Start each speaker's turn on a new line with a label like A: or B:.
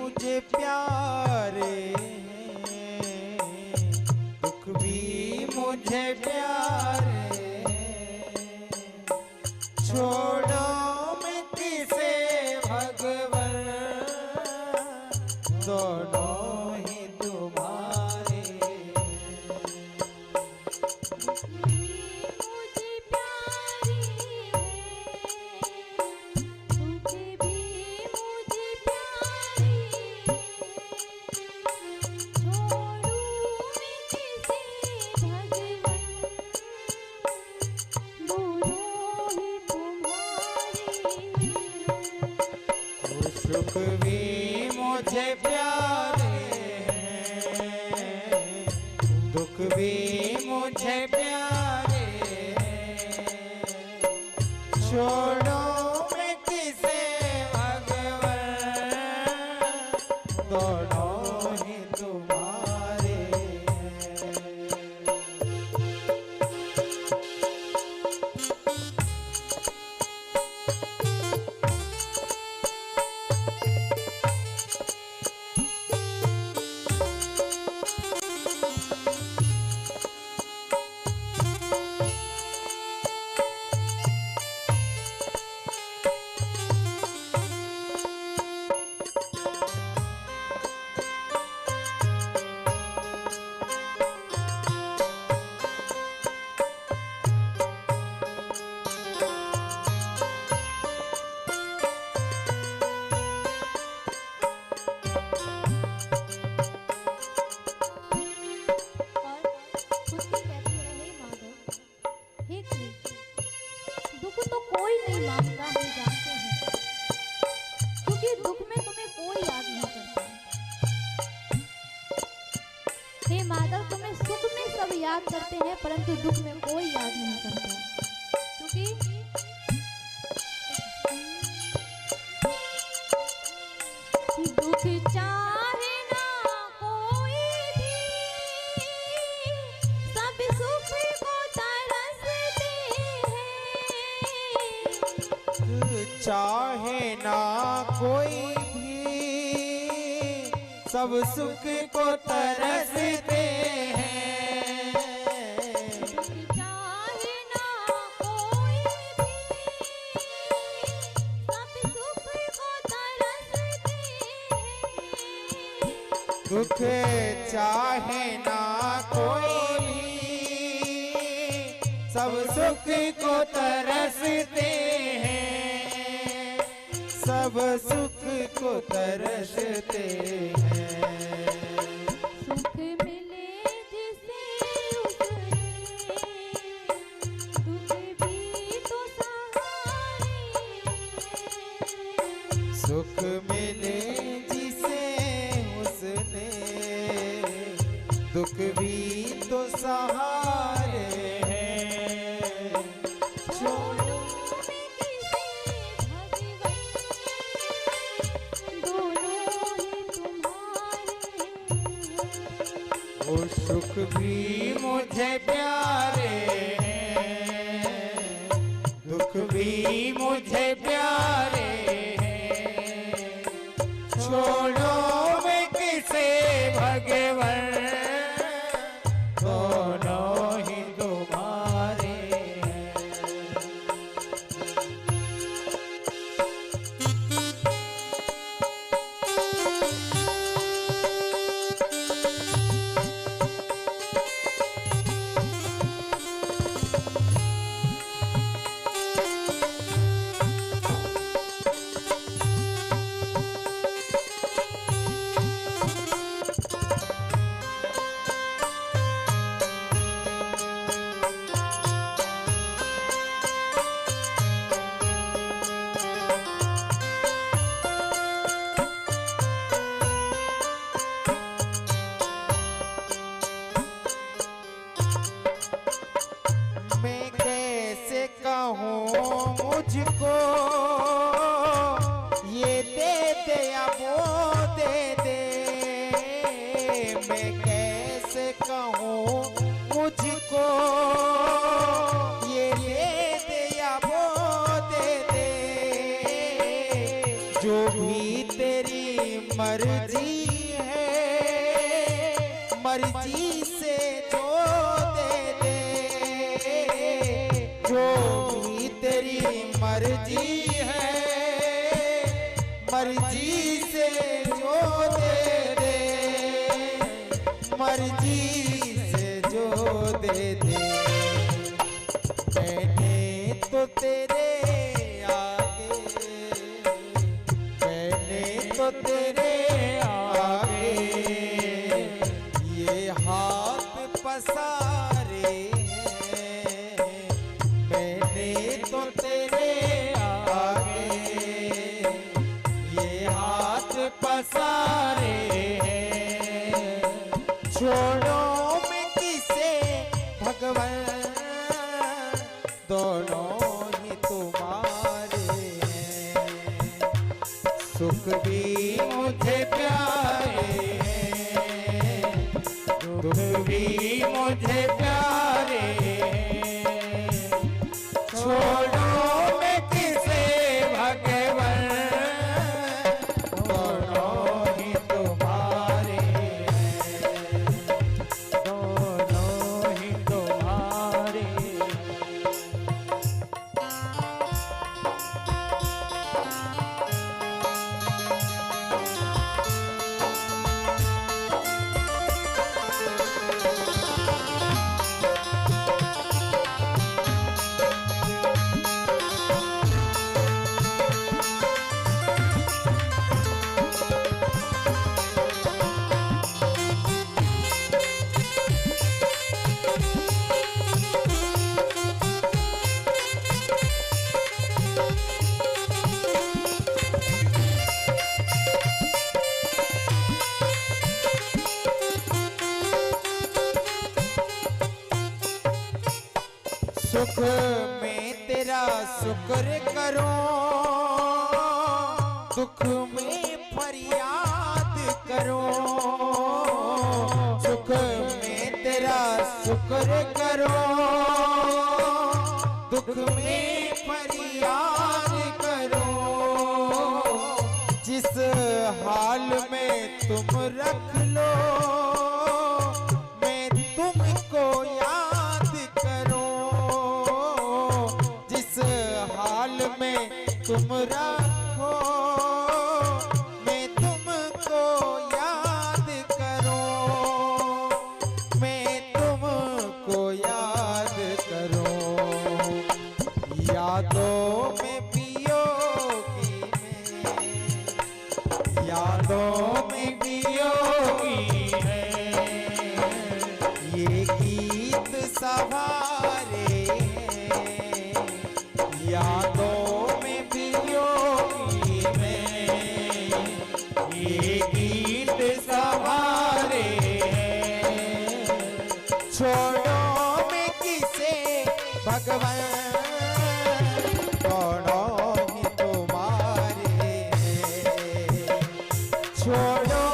A: मुझे प्यारे, दुख भी मुझे प्यारे, छोड़ो मैं किसे भगवन, दोनों ही तुम्हारे। सुख भी मुझे प्यारे, दुख भी मुझे प्यारे, छोड़ो मैं किसे भगवन, दोनों ही तुम्हारे।
B: हे माधव, तुम्हें सुख में सब याद करते हैं परंतु दुख में कोई याद नहीं करते, क्योंकि दुख चाहे ना कोई भी, सब सुख को तरसते हैं।
A: चाहे ना कोई सब सुख को तरसते हैं,
B: चाहे ना कोई भी सब सुख को तरसते हैं।
A: दुख चाहे ना कोई सब सुख को तरसते हैं, सब सुख को तरसते हैं।
B: सुख मिले जिसे उसने, दुख भी तो सहारे।
A: सुख मिले जिसे उसने, दुख भी तो सहारे हैं।
B: छोड़ो मैं किसे भगवन, दोनों ही तुम्हारे।
A: वो सुख भी मुझे प्यारे हैं, दुख भी मुझे प्यारे हैं, छोड़ो मैं किसे भगवन, दोनों ही तुम्हारे हैं। मुझको ये दे दे या वो दे दे, मैं कैसे कहूँ मुझको ये दे दे या वो दे दे, जो भी तेरी मर्जी है, मर्जी से जो दे दे, जो भी तेरी मर्जी है, मर्जी से जो दे दे, मर्जी से जो दे दे। मैंने तो तेरे आगे, मैंने तो तेरे आगे ये हाथ पसारे हैं, मैंने तो तेरे आगे ये हाथ पसारे हैं। छोड़ो मैं किसे भगवान, दोनों ही तुम्हारे हैं। सुख भी मुझे प्यारे हैं, दुख भी मुझे प्यारे हैं। छोड़ो मैं किसे भगवान, दोनों ही तुम्हारे हैं, दोनों ही तुम्हारे। सुख में तेरा शुक्र करो, दुख में फरियाद करो। सुख में तेरा शुक्र करो, दुख में फरियाद करो। जिस हाल में तुम रख लो, मैं तुमको याद करूं। जिस हाल में तुम रखो, मैं तुमको याद करूं, मैं तुमको याद करूं। यादों में पियोगी मैं, यादों में पियोगी मैं। ये गीत सवारे हैं, यादों में पियोगी मैं। ये गीत सवारे हैं। छोड़ो मैं किसे भगवान, दोनों ही तुम्हारे हैं। छोड़ो